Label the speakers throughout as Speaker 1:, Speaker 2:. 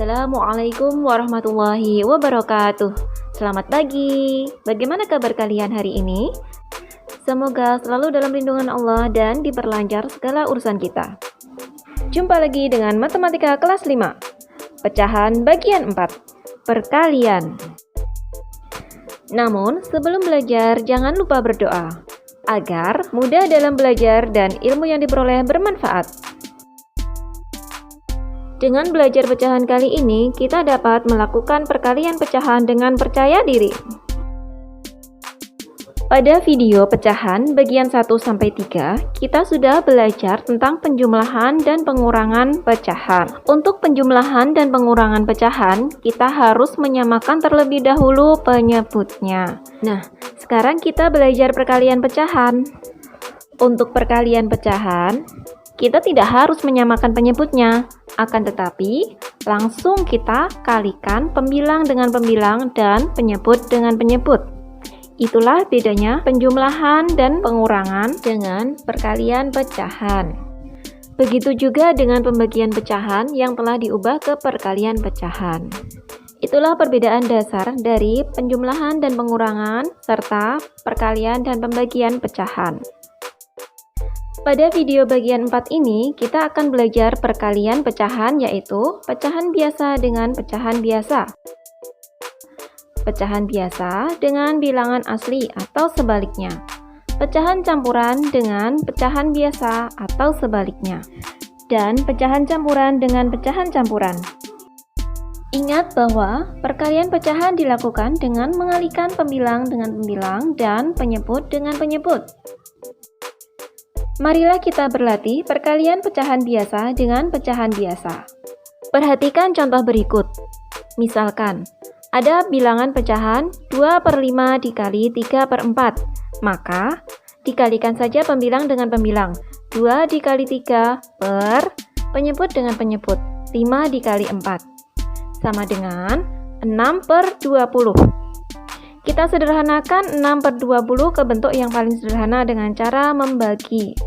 Speaker 1: Assalamualaikum warahmatullahi wabarakatuh. Selamat pagi. Bagaimana kabar kalian hari ini? Semoga selalu dalam lindungan Allah dan diperlancar segala urusan kita. Jumpa lagi dengan Matematika kelas 5. Pecahan bagian 4. Perkalian. Namun, sebelum belajar jangan lupa berdoa agar mudah dalam belajar dan ilmu yang diperoleh bermanfaat. Dengan belajar pecahan kali ini, kita dapat melakukan perkalian pecahan dengan percaya diri. Pada video pecahan bagian 1-3, kita sudah belajar tentang penjumlahan dan pengurangan pecahan. Untuk penjumlahan dan pengurangan pecahan, kita harus menyamakan terlebih dahulu penyebutnya. Nah, sekarang kita belajar perkalian pecahan. Untuk perkalian pecahan, kita tidak harus menyamakan penyebutnya, akan tetapi langsung kita kalikan pembilang dengan pembilang dan penyebut dengan penyebut. Itulah bedanya penjumlahan dan pengurangan dengan perkalian pecahan. Begitu juga dengan pembagian pecahan yang telah diubah ke perkalian pecahan. Itulah perbedaan dasar dari penjumlahan dan pengurangan serta perkalian dan pembagian pecahan. Pada video bagian 4 ini, kita akan belajar perkalian pecahan, yaitu pecahan biasa dengan pecahan biasa. Pecahan biasa dengan bilangan asli atau sebaliknya. Pecahan campuran dengan pecahan biasa atau sebaliknya. Dan pecahan campuran dengan pecahan campuran. Ingat bahwa perkalian pecahan dilakukan dengan mengalihkan pembilang dengan pembilang dan penyebut dengan penyebut. Marilah kita berlatih perkalian pecahan biasa dengan pecahan biasa. Perhatikan contoh berikut. Misalkan, ada bilangan pecahan 2/5 dikali 3/4. Maka, dikalikan saja pembilang dengan pembilang. 2 dikali 3 per penyebut dengan penyebut. 5 dikali 4. Sama dengan 6/20. Kita sederhanakan 6/20 ke bentuk yang paling sederhana dengan cara membagi.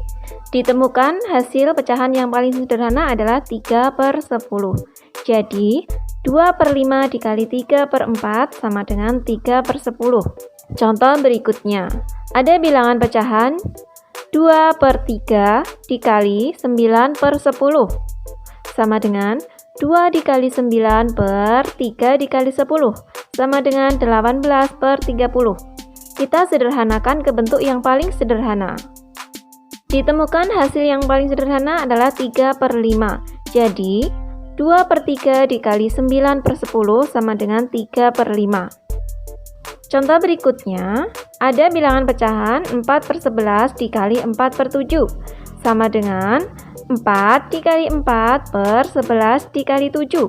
Speaker 1: Ditemukan hasil pecahan yang paling sederhana adalah 3/10. Jadi, 2/5 dikali 3/4 sama dengan 3/10. Contoh berikutnya, ada bilangan pecahan 2/3 dikali 9/10 sama dengan 2 dikali 9 per 3 dikali 10 sama dengan 18/30. Kita sederhanakan ke bentuk yang paling sederhana. Ditemukan hasil yang paling sederhana adalah 3/5. Jadi, 2/3 dikali 9/10 sama dengan 3/5. Contoh berikutnya, ada bilangan pecahan 4/11 dikali 4/7 sama dengan 4 dikali 4 per 11 dikali 7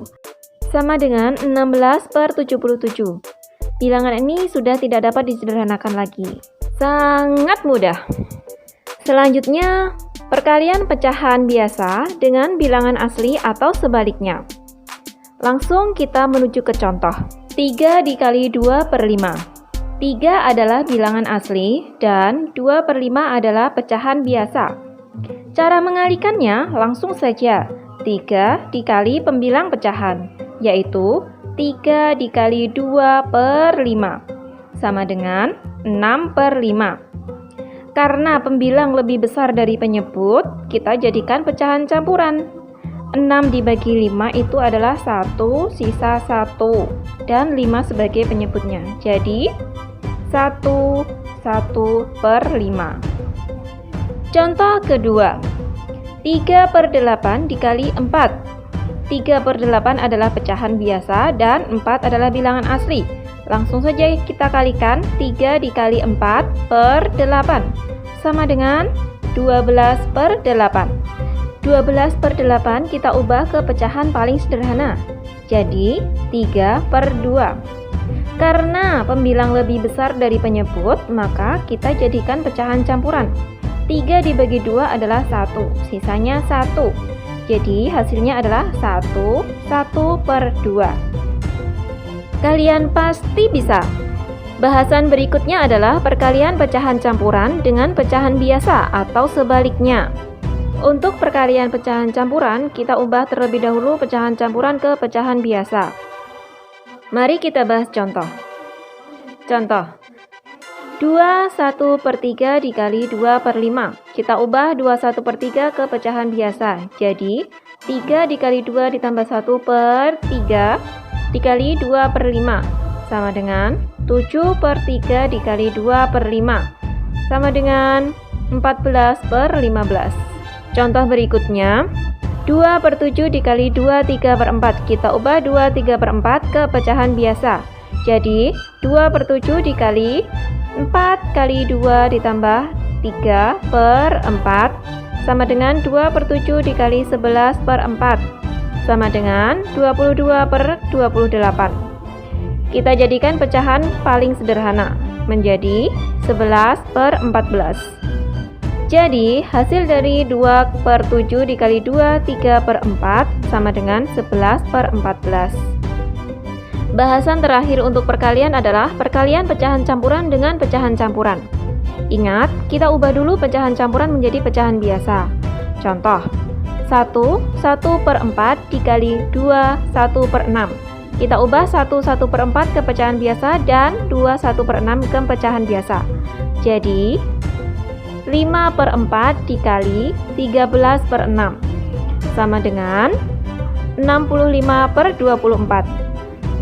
Speaker 1: sama dengan 16/77. Bilangan ini sudah tidak dapat disederhanakan lagi. Sangat mudah. Selanjutnya, perkalian pecahan biasa dengan bilangan asli atau sebaliknya. Langsung kita menuju ke contoh. 3 dikali 2/5. 3 adalah bilangan asli dan 2/5 adalah pecahan biasa. Cara mengalihkannya langsung saja. 3 dikali pembilang pecahan, yaitu 3 dikali 2/5 sama dengan 6/5. Karena pembilang lebih besar dari penyebut, kita jadikan pecahan campuran. 6 dibagi 5 itu adalah 1, sisa 1, dan 5 sebagai penyebutnya. Jadi, 1/5. Contoh kedua, 3/8 dikali 4. 3/8 adalah pecahan biasa dan 4 adalah bilangan asli. Langsung saja kita kalikan 3 dikali 4 per 8 sama dengan 12/8. 12/8 kita ubah ke pecahan paling sederhana. Jadi 3/2. Karena pembilang lebih besar dari penyebut, maka kita jadikan pecahan campuran. 3 dibagi 2 adalah 1, sisanya 1. Jadi hasilnya adalah 1/2. Kalian pasti bisa. Bahasan berikutnya adalah perkalian pecahan campuran dengan pecahan biasa atau sebaliknya. Untuk perkalian pecahan campuran, kita ubah terlebih dahulu pecahan campuran ke pecahan biasa. Mari kita bahas contoh. Contoh, 21/3 dikali 2/5. Kita ubah 21/3 ke pecahan biasa. Jadi, 3 dikali 2 ditambah 1/3 dikali 2/5 sama dengan 7/3 dikali 2/5 sama dengan 14/15. Contoh berikutnya, 2/7 dikali 2 3/4. Kita ubah 2 3/4 ke pecahan biasa. Jadi 2/7 dikali 4 kali 2 ditambah 3/4 sama dengan 2/7 dikali 11/4 sama dengan 22/28. Kita jadikan pecahan paling sederhana menjadi 11/14. Jadi, hasil dari 2/7 dikali 2 3/4 sama dengan 11/14. Bahasan terakhir untuk perkalian adalah perkalian pecahan campuran dengan pecahan campuran. Ingat, kita ubah dulu pecahan campuran menjadi pecahan biasa. Contoh, 1/4 dikali 2 1/6. Kita ubah 1/4 ke pecahan biasa dan 2 1/6 ke pecahan biasa. Jadi, 5/4 dikali 13/6 sama dengan 65/24.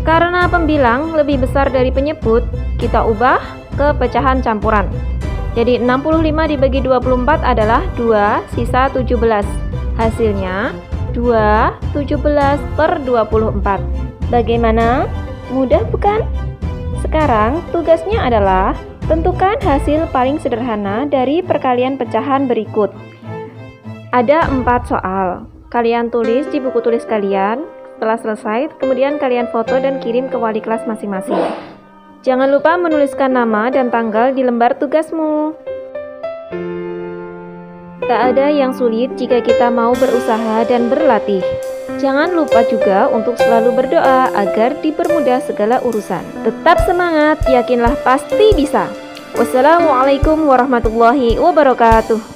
Speaker 1: Karena pembilang lebih besar dari penyebut, kita ubah ke pecahan campuran. Jadi 65 dibagi 24 adalah 2, sisa 17. Hasilnya 2 17/24. Bagaimana? Mudah bukan? Sekarang tugasnya adalah tentukan hasil paling sederhana dari perkalian pecahan berikut. Ada 4 soal. Kalian tulis di buku tulis kalian. Setelah selesai, kemudian kalian foto dan kirim ke wali kelas masing-masing. Jangan lupa menuliskan nama dan tanggal di lembar tugasmu. Tak ada yang sulit jika kita mau berusaha dan berlatih. Jangan lupa juga untuk selalu berdoa agar dipermudah segala urusan. Tetap semangat, yakinlah pasti bisa. Wassalamualaikum warahmatullahi wabarakatuh.